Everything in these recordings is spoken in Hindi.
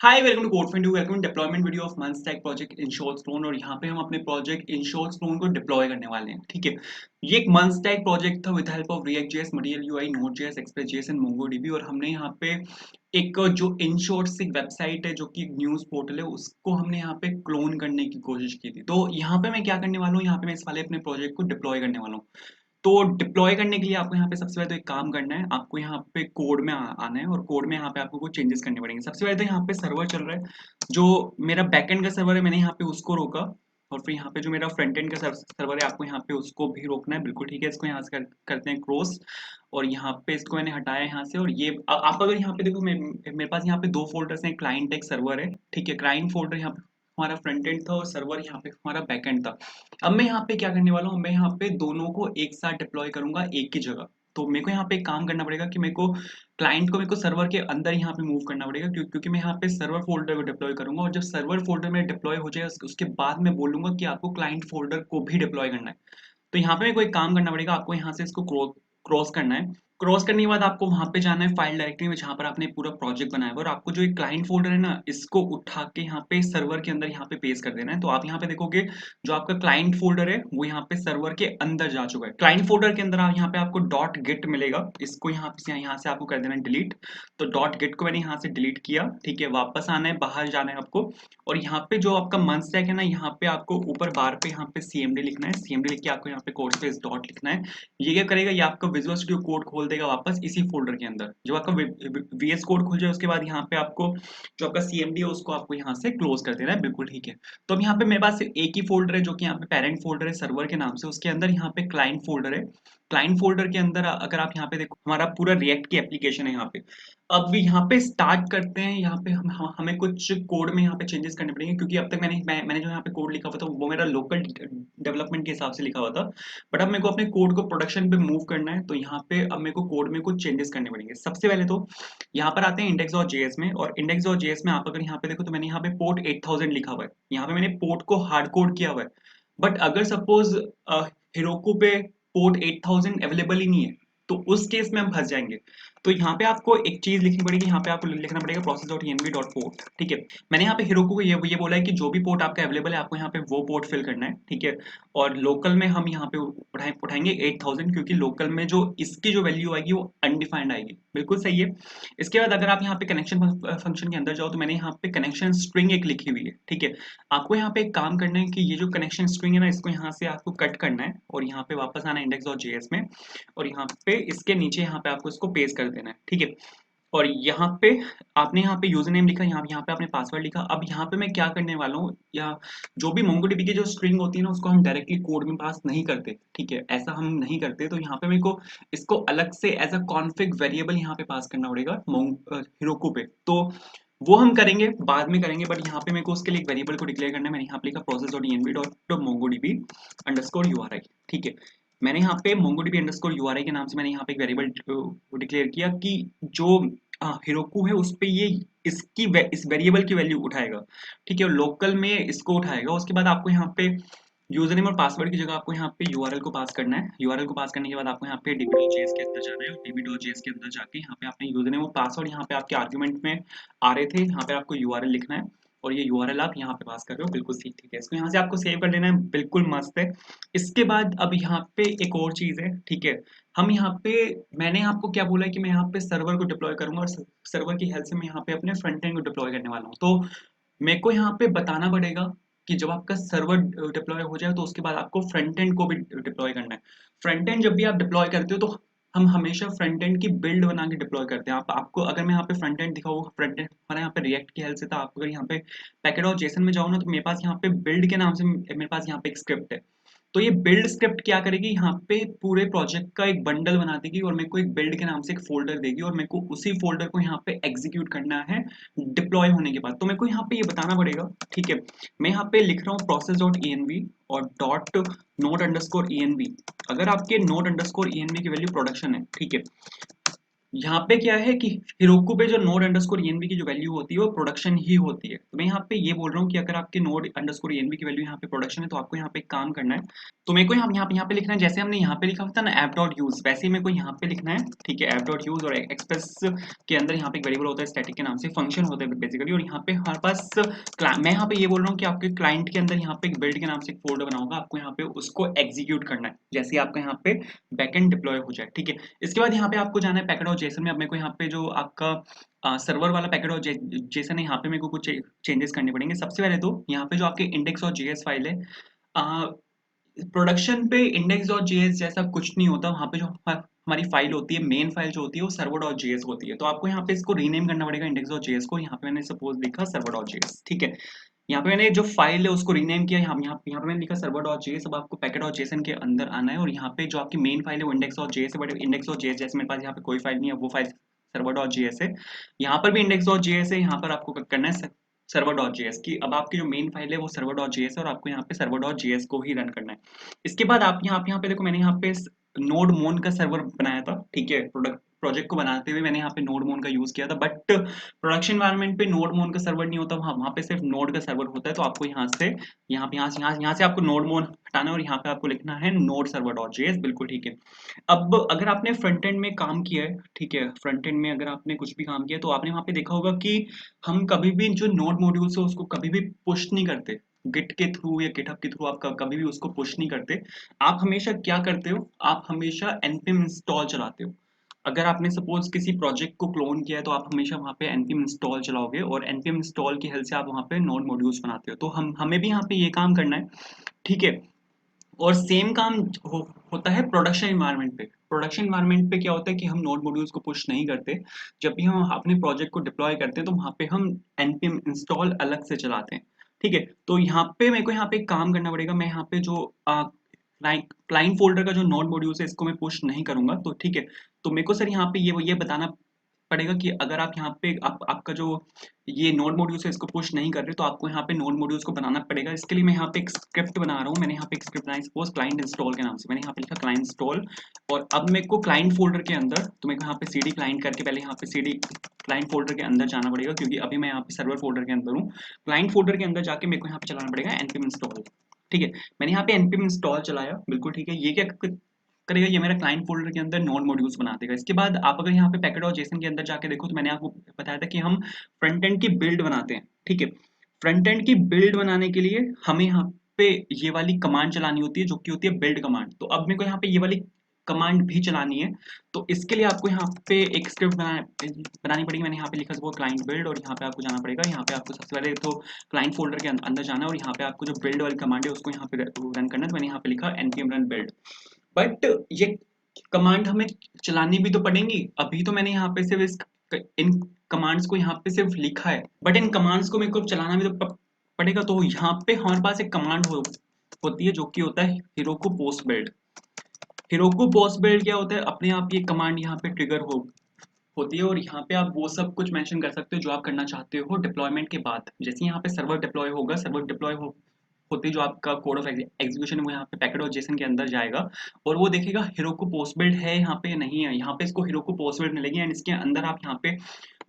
Hi welcome to Codefindu welcome deployment video of MERN stack project InsureStone और यहाँ पे हम अपने प्रोजेक्ट इंश्योरस्टोन को डिप्लॉय करने वाले हैं। ठीक है, ये एक मंस्टैक प्रोजेक्ट था with help of react JS, material UI, node JS, express JS and MongoDB. और हमने यहाँ पे एक जो इंश्योर्स एक वेबसाइट है जो कि एक न्यूज पोर्टल है, उसको हमने यहाँ पे क्लोन करने की कोशिश की थी। तो यहाँ पे मैं क्या करने वाला हूँ, यहाँ पे मैं इस वाले अपने प्रोजेक्ट को डिप्लॉय करने वाला हूँ। तो डिप्लॉय करने के लिए आपको यहाँ पे सबसे पहले तो एक काम करना है, आपको यहाँ पे कोड में आना है और कोड में यहाँ पे आपको कुछ चेंजेस करने पड़ेंगे। सबसे पहले तो यहाँ पे सर्वर चल रहा है, जो मेरा बैकएंड का सर्वर है, मैंने यहाँ पे उसको रोका। और फिर यहाँ पे जो मेरा फ्रंट एंड का सर्वर है, आपको यहाँ पे उसको भी रोकना है। बिल्कुल ठीक है, इसको यहाँ से करते हैं क्रॉस। और यहाँ पे इसको मैंने हटाया यहाँ से। और ये आप अगर यहाँ पे देखो, मेरे पास यहाँ पे दो फोल्डर्स हैं, क्लाइंट एक सर्वर है। ठीक है, क्लाइंट फोल्डर यहाँ पे हमारा फ्रंट एंड था और सर्वर यहाँ पे हमारा बैक एंड था। अब मैं यहाँ पे क्या करने वाला हूँ, मैं यहाँ पे दोनों को एक साथ डिप्लॉय करूंगा एक ही जगह। तो मेरे को यहाँ पे एक काम करना पड़ेगा कि मेरे को सर्वर के अंदर यहाँ पे मूव करना पड़ेगा, क्योंकि मैं यहाँ पे सर्वर फोल्डर को डिप्लॉय करूंगा। और जब सर्वर फोल्डर में डिप्लॉय हो जाए उसके बाद मैं बोलूंगा कि आपको क्लाइंट फोल्डर को भी डिप्लॉय करना है। तो यहाँ पे मेरे को एक काम करना पड़ेगा, आपको यहाँ से इसको क्रॉस करना है। क्रॉस करने के बाद आपको वहां पे जाना है फाइल डायरेक्टरी में, जहां पर आपने पूरा प्रोजेक्ट बनाया है। और आपको जो एक क्लाइंट फोल्डर है ना, इसको उठा के यहाँ पे सर्वर के अंदर यहाँ पे पेस्ट कर देना है। तो आप यहाँ पे देखोगे, जो आपका क्लाइंट फोल्डर है वो यहाँ पे सर्वर के अंदर जा चुका है। क्लाइंट फोल्डर के अंदर आप यहाँ पे आपको डॉट गिट मिलेगा, इसको यहाँ से आपको कर देना है डिलीट। तो डॉट गिट को मैंने यहाँ से डिलीट किया। ठीक है, वापस आना है, बाहर जाना है आपको। और यहाँ पे जो आपका मन स्टैक है ना, यहाँ पे आपको ऊपर बार पे यहाँ पे सीएमडी लिखना है। सीएमडी लिख के आपको यहाँ पे कोड स्पेस डॉट लिखना है। ये क्या करेगा, ये आपका विजुअल स्टूडियो कोड खोल देगा वापस इसी फोल्डर के अंदर। जब आपका वीएस कोड खुल जाए उसके बाद यहाँ पे आपको जो आपका सीएमडी है उसको आपको यहाँ से क्लोज कर देना है। बिल्कुल ठीक है। तो अब यहाँ पे मेरे पास एक ही फोल्डर है जो कि यहाँ पे पेरेंट फोल्डर है सर्वर के नाम से, उसके अंदर यहाँ पे क्लाइंट फोल्डर है। क्लाइंट फोल्डर के अंदर अगर आप यहाँ पे देखो, हमारा पूरा रिएक्ट की एप्लीकेशन है यहाँ पे। अब यहाँ पे स्टार्ट करते हैं। यहाँ पे हमें कुछ कोड में यहाँ पे चेंजेस करने पड़ेंगे, क्योंकि अब तक मैंने जो यहाँ पे कोड लिखा हुआ था वो मेरा लोकल डेवलपमेंट के हिसाब से लिखा हुआ था। बट अब मेरे को अपने कोड को प्रोडक्शन पे मूव करना है, तो यहाँ पे अब मेरे को कोड में कुछ चेंजेस करने पड़ेंगे। सबसे पहले तो यहाँ पर आते हैं इंडेक्स डॉट जेएस में। और इंडेक्स डॉट जेएस में आप अगर यहाँ पे देखो, तो मैंने यहाँ पे पोर्ट 8000 लिखा हुआ है। यहाँ पे मैंने पोर्ट को हार्ड कोड किया हुआ है। बट अगर सपोज हिरोको पे पोर्ट 8000 अवेलेबल ही नहीं है, तो उस केस में हम फंस जाएंगे। तो यहाँ पे आपको एक चीज लिखनी पड़ेगी, यहाँ पे आपको लिखना पड़ेगा process dot env dot port. ठीक है, मैंने यहाँ पे हिरोको को ये बोला है कि जो भी पोर्ट आपका अवेलेबल है आपको यहाँ पे वो पोर्ट फिल करना है। ठीक है, और लोकल में हम यहाँ पे उठाएंगे 8000, क्योंकि लोकल में जो इसकी जो वैल्यू आएगी वो अनडिफाइंड आएगी। बिल्कुल सही है। इसके बाद अगर आप यहाँ पे कनेक्शन फंक्शन के अंदर जाओ, तो मैंने यहाँ पे कनेक्शन स्ट्रिंग एक लिखी हुई है। ठीक है, आपको यहाँ पे एक काम करना है कि ये जो कनेक्शन स्ट्रिंग है ना, इसको यहाँ से आपको कट करना है और यहाँ पे वापस आना है इंडेक्स डॉट जेएस में। और यहाँ पे इसके नीचे यहाँ पे आपको इसको पेस्ट कर देना है। ठीक है, और यहाँ पे आपने यहाँ पे यूजर नेम लिखा, यहाँ पे आपने पासवर्ड लिखा। अब यहाँ पे मैं क्या करने वाला हूँ, या जो भी मोंगोडीबी की जो स्ट्रिंग होती है ना, उसको हम डायरेक्टली कोड में पास नहीं करते। ठीक है, ऐसा हम नहीं करते। तो यहाँ पे मेरे को इसको अलग से एज अ कॉन्फिग वेरिएबल यहाँ पे पास करना पड़ेगा हिरोको पे। तो वो हम करेंगे, बाद में करेंगे। बट यहाँ पे मेरे को उसके लिए एक वेरिएबल को डिक्लेयर करना है। मैंने यहाँ पे लिखा process dot env dot MongoDB underscore URI. ठीक है, मैंने यहाँ पे मोंगोडीबी अंडरस्कोर यूआरआई के नाम से मैंने यहाँ पे एक वेरिएबल डिक्लेयर किया कि जो हिरोकू है उस पे ये इस वेरिएबल की वैल्यू उठाएगा। ठीक है, और लोकल में इसको उठाएगा। उसके बाद आपको यहाँ पे यूजर नेम और पासवर्ड की जगह आपको यहाँ पे यूआरएल को पास करना है। यूआरएल को पास करने के बाद आपको यहाँ पे db.js के अंदर जाना है और db.js के अंदर जाके यहाँ पे आपने यूजर नेम और पासवर्ड यहाँ पे आपके आर्गुमेंट में आ रहे थे, यहाँ पे आपको यूआरएल लिखना है। और ये यूआरएल आप यहाँ पे पास कर रहे हो, बिल्कुल ठीक है। इसको यहाँ से आपको सेव कर लेना है, बिल्कुल मस्त है। इसके बाद अब यहाँ पे एक और चीज है। ठीक है, हम यहाँ पे, मैंने आपको क्या बोला है कि मैं यहाँ पे सर्वर को डिप्लॉय करूंगा और सर्वर की हेल्प से मैं यहाँ पे अपने फ्रंट एंड को डिप्लॉय करने वाला हूँ। तो मेरे को यहाँ पे बताना पड़ेगा कि जब आपका सर्वर डिप्लॉय हो जाए तो उसके बाद आपको फ्रंट एंड को भी डिप्लॉय करना है। फ्रंट एंड जब भी आप डिप्लॉय करते हो, तो हम हमेशा फ्रंट एंड की बिल्ड बना के डिप्लॉय करते हैं। आपको अगर मैं यहाँ पे फ्रंट एंड दिखाऊँ, फ्रंट एंड हमारे यहाँ पे रिएक्ट की हेल्प से था। आप अगर यहाँ पे पैकेट और जेसन में जाओ ना, तो मेरे पास यहाँ पे बिल्ड के नाम से मेरे पास यहाँ पे एक स्क्रिप्ट है। तो ये बिल्ड स्क्रिप्ट क्या करेगी, यहाँ पे पूरे प्रोजेक्ट का एक बंडल बना देगी और मेरे को एक बिल्ड के नाम से एक फोल्डर देगी। और मेरे को उसी फोल्डर को यहाँ पे एग्जीक्यूट करना है डिप्लॉय होने के बाद। तो मेरे को यहाँ पे ये बताना पड़ेगा। ठीक है, मैं यहाँ पे लिख रहा हूँ प्रोसेस डॉट env और डॉट नोड अंडरस्कोर env। अगर आपके नोड अंडरस्कोर env की वैल्यू प्रोडक्शन है, ठीक है, यहाँ पे क्या है कि Heroku पे जो node underscore env की जो वैल्यू होती है वो प्रोडक्शन ही होती है। तो मैं यहाँ पे ये बोल रहा हूँ कि अगर आपके node underscore env की वैल्यू यहाँ पे प्रोडक्शन है तो आपको यहाँ पे एक काम करना है। तो मेरे को यहाँ पे लिखना है, जैसे हमने यहाँ पे लिखा था ना ऐप डॉट यूज, वैसे ही मेरे को यहाँ पे लिखना है। ठीक है, ऐप डॉट यूज और एक्सप्रेस के अंदर यहाँ पे एक वेरिएबल होता है स्टैटिक के नाम से, फंक्शन होता है बेसिकली। और यहाँ पे हमारे पास मैं यहाँ पे ये बोल रहा हूँ कि आपके क्लाइंट के अंदर यहाँ पे एक बिल्ड के नाम से एक फोल्डर बना होगा, आपको यहाँ पे उसको एग्जीक्यूट करना है जैसे आपका यहाँ पे बैकएंड डिप्लॉय हो जाए। ठीक है, इसके बाद यहाँ पे आपको जाना है पैकेट और जेसन में। अब मेरे को यहाँ पे जो आपका सर्वर वाला पैकेट और जेसन है, यहाँ पे मेरे को कुछ चेंजेस करने पड़ेंगे। सबसे पहले तो यहाँ पे जो आपके इंडेक्स और जेएस फाइल है, प्रोडक्शन पे इंडेक्स डॉट जेएस जैसा कुछ नहीं होता। वहाँ पे जो हमारी फाइल होती है, मेन फाइल जो होती है वो सर्वर डॉट जेएस होती है। तो आपको यहाँ पे इसको रीनेम करना पड़ेगा इंडेक्स डॉट जेएस को। यहाँ पे मैंने सपोज लिखा सर्वर डॉट जेएस। ठीक है, यहाँ पे मैंने जो फाइल है उसको रीनेम किया, यहाँ पे मैंने लिखा सर्वर डॉट जेएस। अब आपको पैकेट डॉट जेसन के अंदर आना है और यहाँ पे जो आपकी मेन फाइल है वो इंडेक्स डॉट जेएस है, बट इंडेक्स डॉट जेएस जैसे मेरे पास यहाँ पे कोई फाइल नहीं है, वो फाइल सर्वर डॉट जेएस है। यहाँ पर भी इंडेक्स डॉट जेएस है, यहाँ पर आपको करना है सर्वर डॉट जेएस की। अब आपकी जो मेन फाइल है वो सर्वर डॉट जेएस है और आपको यहाँ पे सर्वर डॉट जेएस को ही रन करना है। इसके बाद आप यहाँ पे देखो, मैंने यहाँ पे नोड मोन का सर्वर बनाया था। ठीक है, प्रोजेक्ट को बनाते हुए मैंने यहाँ पे नोड मोन का यूज किया था, बट प्रोडक्शन एनवायरनमेंट पे नोड मोन का सर्वर नहीं होता, वहाँ पे सिर्फ नोड का सर्वर होता है। तो आपको यहाँ से आपको नोड मोन हटाना है और यहाँ पे आपको लिखना है नोड सर्वर डॉट जेएस। बिल्कुल ठीक है। अब अगर आपने फ्रंट एंड में काम किया है, ठीक है, फ्रंट एंड में अगर आपने कुछ भी काम किया है तो आपने वहाँ पे देखा होगा कि हम कभी भी जो नोड मॉड्यूल्स है उसको कभी भी पुश नहीं करते गिट के थ्रू या गिटहब के थ्रू। आप कभी भी उसको पुश नहीं करते। आप हमेशा क्या करते हो, आप हमेशा npm इंस्टॉल चलाते हो। अगर आपने सपोज किसी प्रोजेक्ट को क्लोन किया है तो आप हमेशा वहाँ पे npm इंस्टॉल चलाओगे और npm इंस्टॉल की हेल्प से आप वहाँ पे नोड मॉड्यूल्स बनाते हो। तो हमें भी यहाँ पे ये काम करना है। ठीक है, और सेम काम होता है प्रोडक्शन इन्वायरमेंट पे। प्रोडक्शन इन्वायरमेंट पे क्या होता है कि हम नोड मॉड्यूल्स को पुश नहीं करते। जब भी हम अपने प्रोजेक्ट को डिप्लॉय करते हैं तो वहाँ पे हम npm इंस्टॉल अलग से चलाते हैं। ठीक है, तो यहाँ पे मेरे को यहाँ पे एक काम करना पड़ेगा। मैं यहाँ पे जो क्लाइंट फोल्डर का जो नोड मॉड्यूल्स है इसको मैं पुश नहीं करूंगा। तो ठीक है, तो मेरे को सर यहाँ पे ये बताना पड़ेगा कि अगर आप यहाँ पे आपका जो ये नोड मॉड्यूल्स है इसको पुश नहीं कर रहे तो आपको यहाँ पे नोड मॉड्यूल्स को बनाना पड़ेगा। इसके लिए मैं यहाँ पे एक स्क्रिप्ट बना रहा हूँ। मैंने यहाँ पे एक स्क्रिप्ट बनाई सपोज क्लाइंट इंस्टॉल के नाम से। मैंने यहाँ पे लिखा क्लाइंट इंस्टॉल और अब मेरे को क्लाइंट फोल्डर के अंदर, तो मेरे को यहाँ पे सीडी क्लाइंट करके पहले यहाँ पे सीडी क्लाइंट फोल्डर के अंदर जाना पड़ेगा, क्योंकि अभी मैं यहाँ पे सर्वर फोल्डर के अंदर हूँ। क्लाइंट फोल्डर के अंदर जाके मेरे को यहाँ पे चलाना पड़ेगा npm इंस्टॉल। ठीक है, मैंने यहाँ पे npm इंस्टॉल चलाया। बिल्कुल ठीक है, ये क्या करेगा, ये मेरा क्लाइंट फोल्डर के अंदर नोड मॉड्यूल्स बना देगा। इसके बाद आप अगर यहाँ पे पैकेट और जेसन के अंदर जाके देखो तो मैंने आपको बताया था कि हम फ्रंट एंड की बिल्ड बनाते हैं। ठीक है, फ्रंट एंड की बिल्ड बनाने के लिए हमें यहाँ पे ये वाली कमांड चलानी होती है जो कि होती है बिल्ड कमांड। तो अब मेरे को यहाँ पे ये वाली कमांड भी चलानी है। तो इसके लिए आपको यहाँ पे एक स्क्रिप्ट बनानी पड़ेगी। मैंने यहाँ पे लिखा वो क्लाइंट बिल्ड और यहाँ पे आपको जाना पड़ेगा। यहाँ पे आपको सबसे पहले तो क्लाइंट फोल्डर के अंदर जाना है और यहाँ पे आपको जो बिल्ड वाली कमांड है उसको यहाँ पे रन करना है। तो मैंने यहाँ पे लिखा npm run build। बट ये कमांड हमें चलानी भी तो पड़ेंगी। अभी तो मैंने यहाँ पे सिर्फ इन कमांड्स को यहाँ पे सिर्फ लिखा है, बट इन कमांड्स को मेरे को चलाना भी तो पड़ेगा। तो यहाँ पे हमारे पास एक कमांड होती है जो कि होता है Heroku post build. Heroku post build क्या होता है, अपने आप ये कमांड यहाँ पे ट्रिगर होती है और यहाँ पे आप वो सब कुछ मेंशन कर सकते हो जो आप करना चाहते हो डिप्लॉयमेंट के बाद। जैसे यहाँ पे सर्वर डिप्लॉय होगा, सर्वर डिप्लॉय होते ही जो आपका कोड ऑफ एग्जीक्यूशन है वो यहाँ पे पैकेट और जेसन के अंदर जाएगा और वो देखेगा हिरोकू पोस्ट बिल्ड है यहाँ पे नहीं है। यहाँ पे इसको हिरोकू पोस्ट बिल्ड मिलेगी एंड इसके अंदर आप यहाँ पे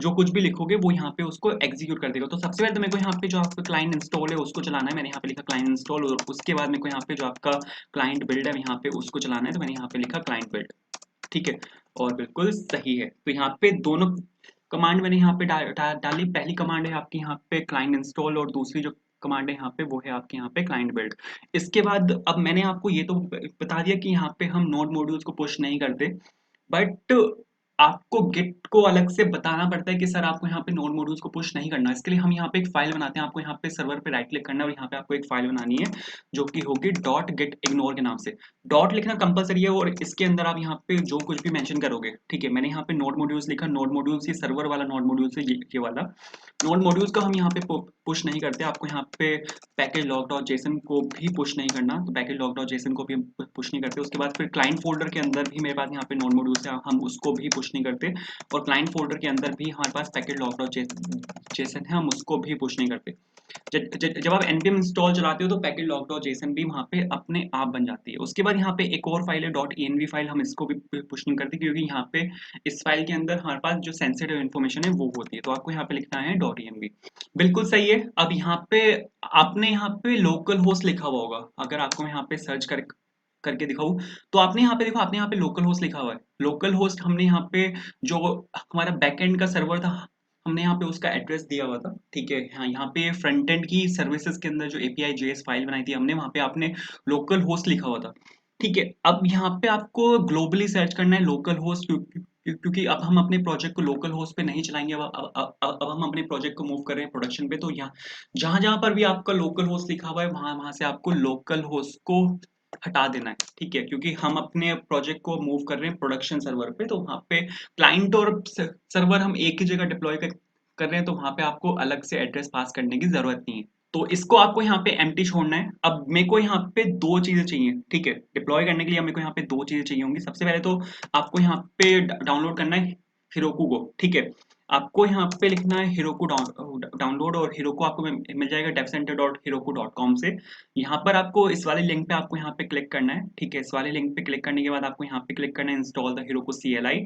जो कुछ भी लिखोगे वो यहाँ पे उसको एग्जीक्यूट कर देगा। तो सबसे पहले तो मेरे को यहाँ पे जो आपका क्लाइंट इंस्टॉल है उसको चलाना है। मैंने यहाँ पे लिखा क्लाइंट इंस्टॉल और उसके बाद मेरे को यहाँ पे जो आपका क्लाइंट बिल्ड है यहाँ पे उसको चलाना है। तो मैंने यहाँ पे लिखा क्लाइंट बिल्ड। ठीक है, और बिल्कुल सही है। तो यहाँ पे दोनों कमांड मैंने यहाँ पे डाली। पहली कमांड है आपकी यहाँ पे क्लाइंट इंस्टॉल और दूसरी जो कमांड है यहाँ पे वो है आपके यहाँ पे क्लाइंट बिल्ड। इसके बाद अब मैंने आपको ये तो बता दिया कि यहाँ पे हम नोड मॉड्यूल्स को पुश नहीं करते, बट आपको गिट को अलग से बताना पड़ता है कि सर आपको यहाँ पे नोड मॉड्यूल्स को पुश नहीं करना। इसके लिए हम यहाँ पे एक फाइल बनाते हैं। आपको यहाँ पे सर्वर पे राइट क्लिक करना है और यहाँ पे आपको एक फाइल बनानी है जो कि होगी डॉट गेट इग्नोर के नाम से। डॉट लिखना कंपलसरी है और इसके अंदर आप यहाँ पे जो कुछ भी मेंशन करोगे। ठीक है, मैंने यहाँ पे नोड मॉड्यूल्स लिखा। नोड मॉड्यूल्स ये सर्वर वाला नोड मॉड्यूल्स है, ये वाला नोड मॉड्यूल्स को हम यहाँ पे पुश नहीं करते। आपको यहाँ पे पैकेज लॉग डॉट जेसन को भी पुश नहीं करना। तो पैकेज लॉग डॉट जेसन को भी पुश नहीं करते। उसके बाद फिर क्लाइंट फोल्डर के अंदर भी मेरे पास यहाँ पे नोड मॉड्यूल्स है, हम उसको भी पुश नहीं करते। और क्लाइंट फोल्डर के अंदर भी हमारे पास पैकेज लॉग डॉट जेसन है, हम उसको भी पुश नहीं करते। जब आप npm इंस्टॉल चलाते हो तो पैकेट लॉग डॉट जेसन भी वहाँ पे अपने आप बन जाती है। उसके बाद यहाँ पे एक और फाइल है .env फाइल, हम इसको भी पुश नहीं करते क्योंकि यहाँ पे इस फाइल के अंदर हमारे पास जो सेंसिटिव इन्फॉर्मेशन है वो होती है, तो आपको यहाँ पे लिखना है .env। बिल्कुल सही है। अब यहाँ पे आपने यहाँ पे लोकल होस्ट लिखा हुआ होगा, अगर आपको यहाँ पे सर्च करके दिखाऊं तो आपने यहाँ पे देखो, आपने यहाँ पे लोकल होस्ट लिखा हुआ है। लोकल होस्ट हमने यहाँ पे जो हमारा बैकएंड का सर्वर था, हमने यहाँ पे उसका एड्रेस दिया हुआ था, ठीक है। हाँ, यहाँ पे फ्रंट एंड की सर्विसेज के अंदर जो एपीआई जेएस फाइल बनाई थी हमने, वहाँ पे आपने लोकल होस्ट लिखा हुआ था, ठीक है। अब यहाँ पे आपको ग्लोबली सर्च करना है लोकल होस्ट, क्योंकि अब हम अपने प्रोजेक्ट को लोकल होस्ट पे नहीं चलाएंगे। अब हम अपने प्रोजेक्ट को मूव कर रहे हैं प्रोडक्शन पे, तो यहाँ जहां जहां पर भी आपका लोकल होस्ट लिखा हुआ है वहां वहां से आपको लोकल होस्ट को हटा देना है, ठीक है। क्योंकि हम अपने प्रोजेक्ट को मूव कर रहे हैं प्रोडक्शन सर्वर पे, तो वहां पे क्लाइंट और सर्वर हम एक ही जगह डिप्लॉय कर रहे हैं, तो वहां पे आपको अलग से एड्रेस पास करने की जरूरत नहीं है। तो इसको आपको यहाँ पे एम्प्टी छोड़ना है। अब मेरे को यहाँ पे दो चीजें चाहिए, ठीक है। डिप्लॉय करने के लिए मेरे को यहाँ पे दो चीजें चाहिए होंगी। सबसे पहले तो आपको यहाँ पे डाउनलोड करना है हिरोकू को, ठीक है। आपको यहाँ पे लिखना है हिरोकू डाउनलोड, और हिरोकू आपको मिल जाएगा devcenter.heroku.com से। यहाँ पर आपको इस वाले लिंक पे आपको यहाँ पे क्लिक करना है, ठीक है। इस वाले लिंक पे क्लिक करने के बाद आपको यहाँ पे क्लिक करना है इंस्टॉल द हिरोकू CLI,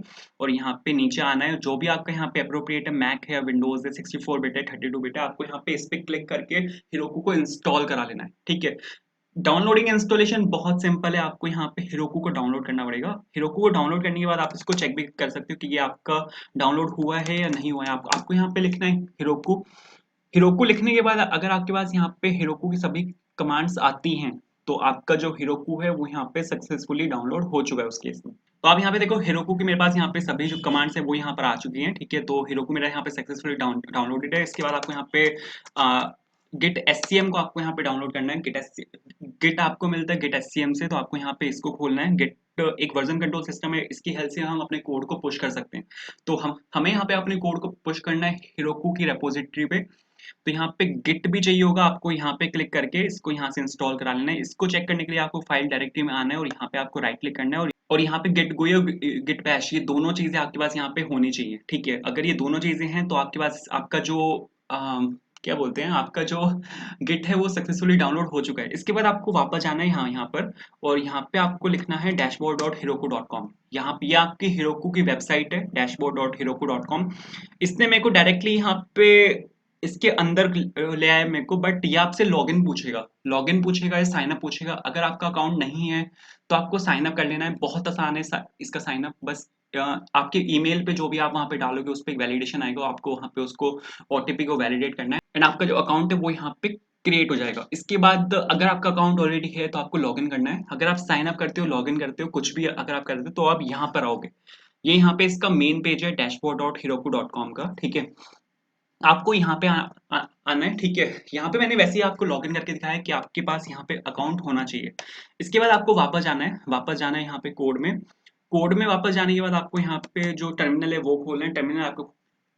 और यहाँ पे नीचे आना है, जो भी आपका यहाँ पे अप्रोप्रिएट है, मैक है, विंडोज है, 64 बिट है, 32 बिट है, आपको यहाँ पे इस पे क्लिक करके हिरोकू को इंस्टॉल करा लेना है, ठीक है। डाउनलोडिंग इंस्टॉलेशन बहुत सिंपल है। आपको यहाँ पे हिरोकू को डाउनलोड करना पड़ेगा। हिरोकू को डाउनलोड करने के बाद आप इसको चेक भी कर सकते हो कि ये आपका डाउनलोड हुआ है या नहीं हुआ है। आपको यहाँ पे लिखना है हिरोकू। हिरोकू लिखने के बाद अगर आपके पास यहाँ पे हिरोकू की सभी कमांड्स आती हैं, तो आपका जो हिरोकू है वो यहाँ पे सक्सेसफुली डाउनलोड हो चुका है उस केस में। तो आप यहाँ पे देखो हिरोकू की मेरे पास यहाँ पे सभी जो कमांड्स है वो यहाँ पर आ चुकी हैं, ठीक है। तो हिरोकू मेरा यहाँ पे सक्सेसफुली डाउनलोडेड है। इसके बाद आपको यहाँ पे गिट SCM को आपको यहाँ पे डाउनलोड करना है। गिट आपको मिलता है गिट SCM से, तो आपको यहाँ पे इसको खोलना है। गिट एक वर्जन कंट्रोल सिस्टम है, इसकी हेल्प से हम अपने कोड को पुश कर सकते हैं। तो हमें यहाँ पे अपने कोड को पुश करना है हिरोकू की रेपोजिटरी पे। तो यहाँ पे गिट भी चाहिए होगा, आपको यहाँ पे क्लिक करके इसको यहाँ से इंस्टॉल करा लेना है। इसको चेक करने के लिए आपको फाइल डायरेक्टरी में आना है, और यहाँ पे आपको राइट क्लिक करना है, और यहाँ पे गिट गोई और गिट बैश, ये दोनों चीजें आपके पास यहाँ पे होनी चाहिए, ठीक है। अगर ये दोनों चीजें हैं तो आपके पास आपका जो क्या बोलते हैं, आपका जो गिट है वो सक्सेसफुली डाउनलोड हो चुका है। इसके बाद आपको वापस जाना है यहाँ पर, और यहाँ पे आपको लिखना है dashboard.heroku.com। यहाँ पे ये आपकी हिरोकू की वेबसाइट है dashboard.heroku.com। इसने मेरे को डायरेक्टली यहाँ पे इसके अंदर ले आया मेरे को, बट ये आपसे लॉगिन पूछेगा या साइन अप पूछेगा। अगर आपका अकाउंट नहीं है तो आपको साइन अप कर लेना है, बहुत आसान है इसका साइन अप। बस आपके ईमेल पे जो भी आप वहाँ पे डालोगे उस पर एक वैलिडेशन आएगा, आपको वहाँ पे उसको OTP को वैलिडेट करना है, एंड आपका जो अकाउंट है वो यहाँ पे क्रिएट हो जाएगा। इसके बाद अगर आपका अकाउंट ऑलरेडी है तो आपको लॉगिन करना है। अगर आप साइन अप करते हो, लॉगिन करते हो, कुछ भी अगर आप करते हो तो आप यहाँ पर आओगे। ये यहाँ पे इसका मेन पेज है dashboard.heroku.com का, ठीक है। आपको यहाँ पे आना है, ठीक है। यहाँ पे मैंने वैसे ही आपको लॉगिन करके दिखाया है कि आपके पास यहाँ पे अकाउंट होना चाहिए। इसके बाद आपको वापस जाना है यहाँ पे कोड में वापस जाने के बाद आपको यहाँ पे जो टर्मिनल है वो खोलना है। टर्मिनल आपको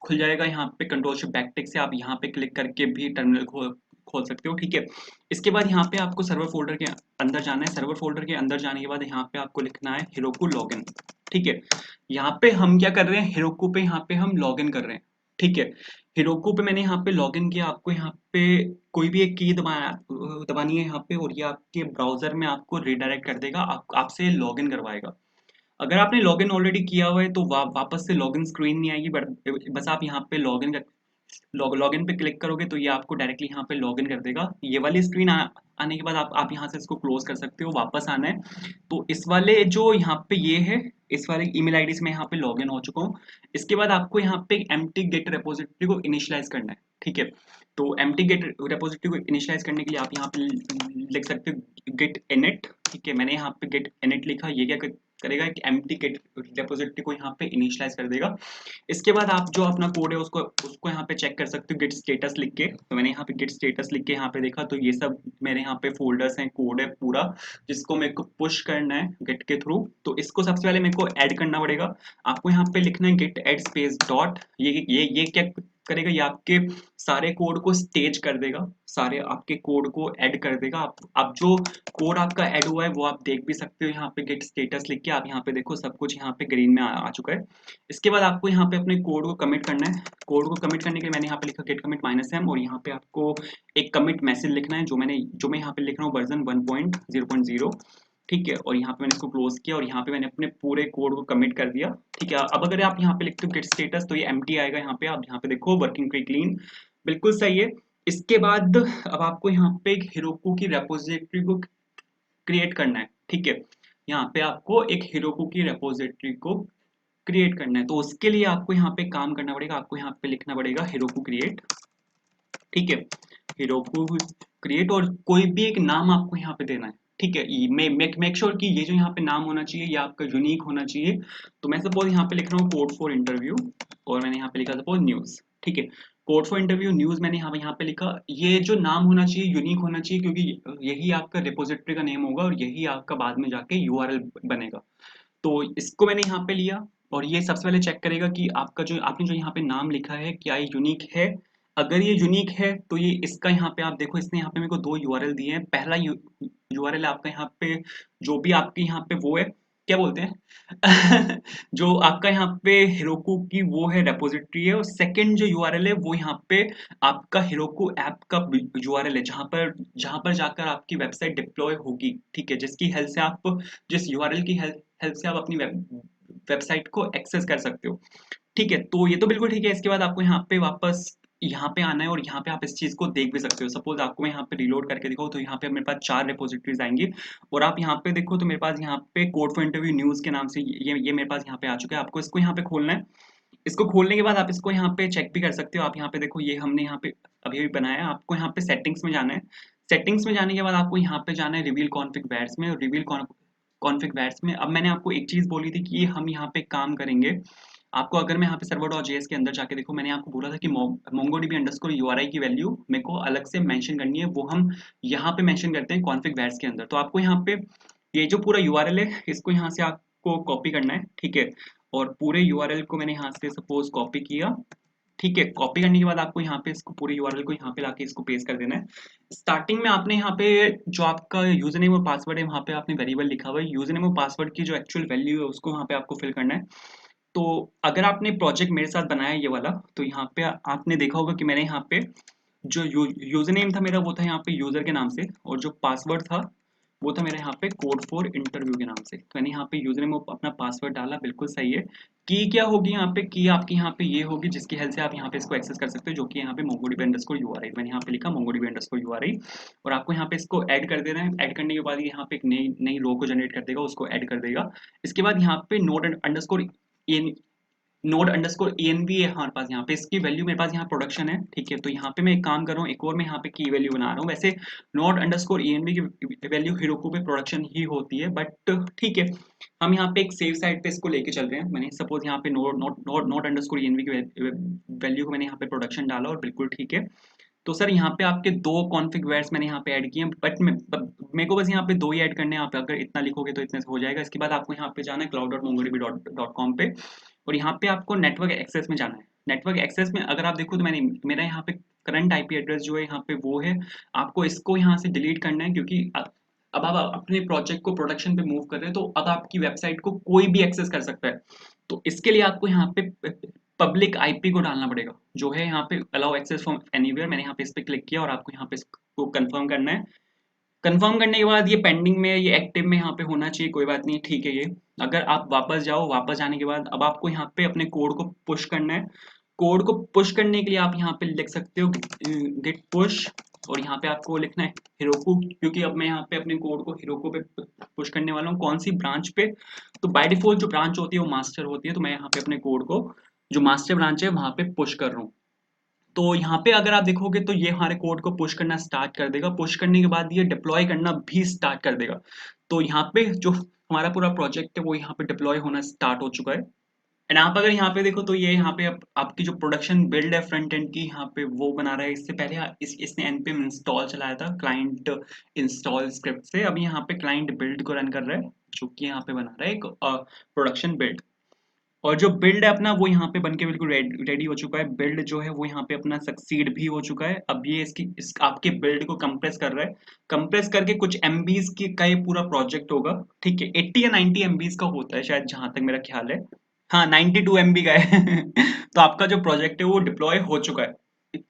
खुल जाएगा यहाँ पे कंट्रोल शिफ्ट बैकटिक से, आप यहाँ पे क्लिक करके भी टर्मिनल खोल सकते हो, ठीक है। इसके बाद यहाँ पे आपको सर्वर फोल्डर के अंदर जाना है। सर्वर फोल्डर के अंदर जाने के बाद यहाँ पे आपको लिखना है हिरोकू लॉगिन, ठीक है। यहाँ पे हम क्या कर रहे हैं, हिरोकू पे यहाँ पे हम लॉगिन कर रहे हैं, ठीक है। हिरोकू पे मैंने यहाँ पे लॉगिन किया। आपको यहाँ पे कोई भी एक की दबानी है यहाँ पे, और ये आपके ब्राउजर में आपको रिडायरेक्ट कर देगा, आपसे लॉगिन करवाएगा। अगर आपने लॉगिन ऑलरेडी किया हुआ है तो वापस से लॉगिन स्क्रीन नहीं आएगी, बस आप यहाँ पे लॉगिन पे क्लिक करोगे तो ये आपको डायरेक्टली यहाँ पे लॉगिन कर देगा। ये वाली स्क्रीन आने के बाद आप यहाँ से इसको क्लोज कर सकते हो। वापस आना है तो इस वाले जो यहाँ पे ये है, इस वाले ईमेल आईडी से मैं यहाँ पे लॉगिन हो चुका हूँ। इसके बाद आपको यहाँ पे एम्प्टी गेट रेपोजिटरी को इनिशियलाइज करना है, ठीक है। तो एम्प्टी गेट रेपोजिटरी को इनिशियलाइज करने के लिए आप यहाँ पे लिख सकते हो गेट इनिट, ठीक है। मैंने यहाँ पे गेट इनिट लिखा। ये क्या करेगा कि एम्प्टी गेट रेपोजिटरी को यहाँ पे इनिशियलाइज कर देगा। इसके बाद आप जो अपना कोड है उसको यहाँ पे चेक कर सकते हो गिट स्टेटस लिख के। तो मैंने यहाँ पे गिट स्टेटस लिख के यहाँ पे देखा, तो ये सब मेरे यहाँ पे फोल्डर्स हैं, कोड है पूरा, जिसको मेरे को पुश करना है गिट के थ्रू। तो इसको सबसे पहले मेरे को ऐड करना पड़ेगा। आपको यहाँ पे लिखना है गिट एड स्पेस डॉट। ये क्या करेगा, ये आपके सारे कोड को स्टेज कर देगा, सारे आपके कोड को ऐड कर देगा। आप जो कोड आपका ऐड हुआ है वो आप देख भी सकते हो यहाँ पे गेट स्टेटस लिख के। आप यहाँ पे देखो सब कुछ यहाँ पे ग्रीन में आ चुका है। इसके बाद आपको यहाँ पे अपने कोड को कमिट करना है। कोड को कमिट करने के लिए मैंने यहाँ पे लिखा गेट कमिट -m, और यहाँ पे आपको एक कमिट मैसेज लिखना है, जो मैं यहाँ पे लिख रहा हूँ वर्जन 1.0.0। ठीक है, और यहाँ पे मैंने इसको क्लोज किया और यहाँ पे मैंने अपने पूरे कोड को कमिट कर दिया। ठीक है, अब अगर आप यहाँ पे लिखते हो गेट स्टेटस तो ये एम्प्टी आएगा। यहाँ पे आप यहाँ पे देखो वर्किंग प्री क्लीन, बिल्कुल सही है। इसके बाद अब आपको यहाँ पे एक हेरोकू की रेपोजिटरी को क्रिएट करना है। ठीक है, यहाँ पे आपको एक हेरोकू की रेपोजिटरी को क्रिएट करना है, तो उसके लिए आपको यहाँ पे काम करना पड़ेगा। आपको यहाँ पे लिखना पड़ेगा हेरोकू क्रिएट। ठीक है, हेरोकू क्रिएट, और कोई भी एक नाम आपको यहाँ पे देना है। ठीक है, मेक श्योर कि ये जो यहाँ पे नाम होना चाहिए ये आपका यूनिक होना चाहिए। तो मैं सपोज यहाँ पे लिख रहा हूँ कोड फॉर इंटरव्यू, और मैंने यहाँ पे लिखा सपोज न्यूज। ठीक है, कोड फॉर इंटरव्यू न्यूज मैंने यहाँ पे लिखा। ये जो नाम होना चाहिए यूनिक होना चाहिए, क्योंकि यही आपका रिपोजिटरी का नेम होगा और यही आपका बाद में जाके यूआरएल बनेगा। तो इसको मैंने यहाँ पे लिया, और ये सबसे पहले चेक करेगा कि आपने जो यहाँ पे नाम लिखा है क्या ये यूनिक है। अगर ये यूनिक है तो ये इसका यहाँ पे आप देखो, इसने यहाँ पे मेरे को दो यूआरएल दिए हैं। पहला यूआरएल आपका यहाँ पे जो भी आपकी यहाँ पे वो है, क्या बोलते हैं जो आपका यहाँ पे हेरोकू की वो है रेपोजिटरी है, और सेकंड जो यूआरएल है वो यहाँ पे आपका हेरोकू ऐप का यूआरएल है, जहां पर जाकर आपकी वेबसाइट डिप्लॉय होगी। ठीक है, जिसकी हेल्प से आप जिस यूआरएल की हेल्प से आप अपनी वेबसाइट को एक्सेस कर सकते हो। ठीक है, तो ये तो बिल्कुल ठीक है। इसके बाद आपको यहाँ पे वापस यहाँ पे आना है, और यहाँ पे आप इस चीज को देख भी सकते हो। सपोज आपको मैं यहाँ पे रिलोड करके दिखाऊं तो यहाँ पे मेरे पास 4 रिपोजिटरीज आएंगी, और आप यहाँ पे देखो तो मेरे पास यहाँ पे कोड फॉर इंटरव्यू न्यूज के नाम से ये मेरे पास यहाँ पे आ चुका है। आपको इसको यहाँ पे खोलना है। इसको खोलने के बाद आप इसको यहाँ पे चेक भी कर सकते हो। आप यहाँ पे देखो, ये हमने यहाँ पे अभी अभी बनाया है। आपको यहाँ पे सेटिंग्स में जाना है। सेटिंग्स में जाने के बाद आपको यहाँ पे जाना है रिवील कॉन्फिग वैर्स में, और रिवील कॉन्फिग वैर्स में अब मैंने आपको एक चीज बोली थी कि हम यहाँ पे काम करेंगे। आपको अगर मैं यहाँ पे server.js के अंदर जाके देखो, मैंने आपको बोला था कि mongodb अंडरस्कोर URI की वैल्यू मेरे को अलग से मेंशन करनी है, वो हम यहाँ पे मेंशन करते हैं कॉन्फिग वैर्स के अंदर। तो आपको यहाँ पे ये जो पूरा यूआरएल है इसको यहाँ से आपको कॉपी करना है। ठीक है, और पूरे यूआरएल को मैंने यहाँ से सपोज कॉपी किया। ठीक है, कॉपी करने के बाद आपको यहाँ पे इसको पूरे यूआरएल को यहाँ पे लाके इसको पेस्ट कर देना है। स्टार्टिंग में आपने यहाँ पे जो आपका यूजर नेम और पासवर्ड है वहाँ पे आपने वेरिएबल लिखा हुआ है, यूजर नेम और पासवर्ड की जो एक्चुअल वैल्यू है उसको वहाँ पे आपको फिल करना है। तो अगर आपने प्रोजेक्ट मेरे साथ बनाया है ये वाला, तो यहाँ पे आपने देखा होगा कि मैंने यहाँ पे जो यूजर नेम था मेरा वो था यहाँ पे यूजर के नाम से, और जो पासवर्ड था वो था मेरे यहाँ पे कोड फॉर इंटरव्यू के नाम से। तो मैंने यहाँ पे यूजर नेम अपना पासवर्ड डाला, बिल्कुल सही है। की क्या होगी यहाँ पे, की आपकी यहाँ पे ये होगी जिसकी हेल्प से आप यहाँ पे इसको एक्सेस कर सकते हो, जो कि यहाँ पे mongodb अंडरस्कोर URI। मैंने यहाँ पे लिखा mongodb अंडरस्कोर URI, और आपको यहाँ पे इसको ऐड कर देना है। ऐड करने के बाद यहाँ पे एक नई नई रो को जनरेट कर देगा, उसको ऐड कर देगा। इसके बाद यहाँ पे नोड अंडरस्कोर env है हमारे पास। यहाँ पे इसकी वैल्यू मेरे पास यहाँ प्रोडक्शन है। ठीक है, तो यहाँ पे मैं एक काम कर रहा हूँ, एक और मैं यहाँ पे की वैल्यू बना रहा हूँ। वैसे नोड अंडरस्कोर env की वैल्यू हेरोकू पे प्रोडक्शन ही होती है, बट ठीक है, हम यहाँ पे एक सेफ साइड पे इसको लेके चल रहे हैं। मैंने सपोज यहाँ पे नोड अंडरस्कोर env की वैल्यू को मैंने यहाँ पे प्रोडक्शन डाला, और बिल्कुल ठीक है। तो सर यहाँ पे आपके दो कॉन्फिग वैर्स मैंने यहाँ पे ऐड किए हैं, बट मेरे को बस यहाँ पे दो ही ऐड करने हैं। आप अगर इतना लिखोगे तो इतने से हो जाएगा। इसके बाद आपको यहाँ पे जाना है cloud.mongodb.com पे, और यहाँ पे आपको नेटवर्क एक्सेस में जाना है। नेटवर्क एक्सेस में अगर आप देखो तो मैंने मेरा यहाँ पे करंट आईपी एड्रेस जो है यहाँ पे वो है। आपको इसको यहाँ से डिलीट करना है, क्योंकि अब आप अपने प्रोजेक्ट को प्रोडक्शन पे मूव कर रहे हैं, तो अब आपकी वेबसाइट को कोई भी एक्सेस कर सकता है। तो इसके लिए आपको यहाँ पे पब्लिक आईपी को डालना पड़ेगा, जो है यहाँ पे अलाउ एक्सेस फ्रॉम एनीवेयर। मैंने यहाँ पे इस पे क्लिक किया, और आपको यहाँ पे इसको कंफर्म करना है। कंफर्म करने के बाद ये पेंडिंग में, ये एक्टिव में यहाँ पे होना चाहिए, कोई बात नहीं, ठीक है। ये अगर आप वापस जाओ, वापस जाने के बाद अब आपको यहाँ पे अपने कोड को पुश करना है। कोड को पुश करने के लिए आप यहाँ पे लिख सकते हो गिट पुश, और यहाँ पे आपको लिखना है हिरोकू, क्योंकि अब मैं यहाँ पे अपने कोड को हिरोकू पे पुश करने वाला हूँ। कौन सी ब्रांच पे, तो बाय डिफॉल्ट जो ब्रांच होती है वो मास्टर होती है, तो मैं यहाँ पे अपने कोड को जो मास्टर ब्रांच है वहां पे पुश कर रहा हूँ। तो यहाँ पे अगर आप देखोगे तो ये हमारे कोड को पुश करना स्टार्ट कर देगा। पुश करने के बाद ये डिप्लॉय करना भी स्टार्ट कर देगा। तो यहाँ पे जो हमारा पूरा प्रोजेक्ट है वो यहाँ पे डिप्लॉय होना स्टार्ट हो चुका है। एंड आप अगर यहाँ पे देखो तो ये यहाँ पे आपकी जो प्रोडक्शन बिल्ड है फ्रंट एंड की, यहाँ पे वो बना रहा है। इससे पहले इसने npm इंस्टॉल चलाया था क्लाइंट इंस्टॉल स्क्रिप्ट से। अभी यहाँ पे क्लाइंट बिल्ड को रन कर रहा है, जो कि यहाँ पे बना रहा है एक प्रोडक्शन बिल्ड। और जो बिल्ड है अपना वो यहाँ पे बन के बिल्कुल रेडी हो चुका है। बिल्ड जो है वो यहाँ पे अपना सक्सीड भी हो चुका है। अब ये इस आपके बिल्ड को कंप्रेस कर रहा है। कंप्रेस करके कुछ एमबीज की का ये पूरा प्रोजेक्ट होगा। ठीक है, 80 या 90 एमबीज का होता है शायद, जहां तक मेरा ख्याल है। हाँ, 92 एमबी का है। तो आपका जो प्रोजेक्ट है वो डिप्लॉय हो चुका है।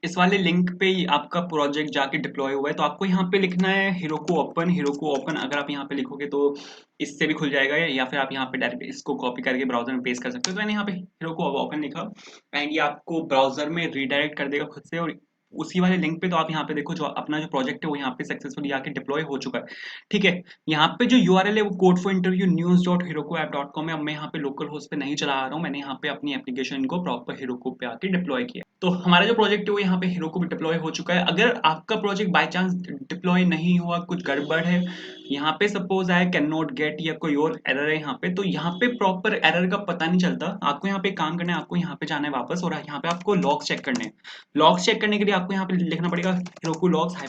इस वाले लिंक पे ही आपका प्रोजेक्ट जाके डिप्लॉय हुआ है। तो आपको यहाँ पे लिखना है हिरोको ओपन। हिरोको ओपन अगर आप यहाँ पे लिखोगे तो इससे भी खुल जाएगा, या फिर आप यहाँ पे डायरेक्ट इसको कॉपी करके ब्राउजर में पेस्ट कर सकते हो। तो मैंने यहाँ पे हिरोको ओपन लिखा एंड ये आपको ब्राउजर में रीडायरेक्ट कर देगा खुद से। और उसी वाले लिंक पे तो आप यहाँ पे देखो, जो अपना जो प्रोजेक्ट है वो यहाँ पे सक्सेसफुली आके डिप्लॉय हो चुका है। ठीक है, यहाँ पे जो यूआरएल है वो कोड फॉर इंटरव्यू news.heroku-app.com है। अब मैं यहाँ पे लोकल होस्ट पे नहीं चला रहा हूँ, मैंने यहाँ पे अपनी एप्लीकेशन को प्रॉपर हेरोको पे आके डिप्लॉय किया। तो हमारा जो प्रोजेक्ट है वो यहाँ पे हेरोको पे डिप्लॉय हो चुका है। अगर आपका प्रोजेक्ट बाय चांस डिप्लॉय नहीं हुआ, कुछ गड़बड़ है, यहाँ पे सपोज आए कैन नॉट गेट या कोई और एरर है यहाँ पे, तो यहाँ पे प्रॉपर एरर का पता नहीं चलता। आपको यहाँ पे काम करना है, आपको यहाँ पे जाना है वापस और यहाँ पे आपको लॉग्स चेक करने हैं। लॉग्स चेक करने के लिए आपको यहाँ पे लिखना पड़ेगा हेरोku logs -.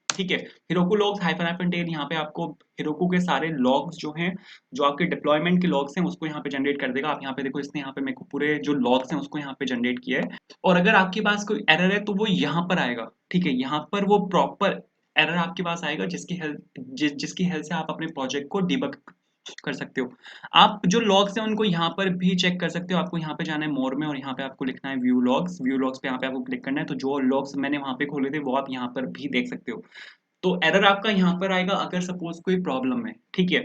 ठीक है, हेरोku logs -. यहाँ पे आपको हेरोku के सारे लॉग्स जो हैं, जो आपके डिप्लॉयमेंट के लॉग्स हैं, उसको यहाँ पे जनरेट कर देगा। आप यहाँ पे देखो, इसने यहाँ पे मेरे को पूरे जो लॉग्स हैं उसको यहाँ पे जनरेट किया है। और अगर आपके पास कोई एरर है तो वो यहाँ पर आएगा। ठीक है, यहाँ पर वो प्रॉपर एरर आपके पास आएगा जिसकी हेल्प से आप अपने प्रोजेक्ट को डिबग कर सकते हो। आप जो लॉग्स हैं उनको यहाँ पर भी चेक कर सकते हो। आपको यहाँ पे जाना है मोर में और यहाँ पे आपको लिखना है व्यू लॉग्स। व्यू लॉग्स पे यहाँ पे आपको क्लिक करना है। तो जो लॉग्स मैंने वहाँ पे खोले थे वो आप यहाँ पर भी देख सकते हो। तो एरर आपका यहाँ पर आएगा अगर सपोज कोई प्रॉब्लम है। ठीक है,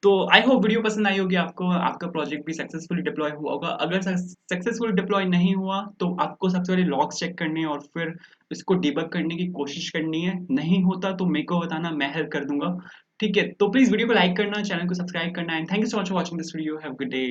तो आई होप वीडियो पसंद आई होगी आपको। आपका प्रोजेक्ट भी सक्सेसफुली डिप्लॉय हुआ होगा। अगर सक्सेसफुली डिप्लॉय नहीं हुआ तो आपको सबसे पहले लॉग्स चेक करने हैं और फिर इसको डिबग करने की कोशिश करनी है। नहीं होता तो मेरे को बताना, मैं हेल्प कर दूंगा। ठीक है, तो प्लीज वीडियो को लाइक करना, चैनल को सब्सक्राइब करना and thank you so much for watching this video. Have a good day.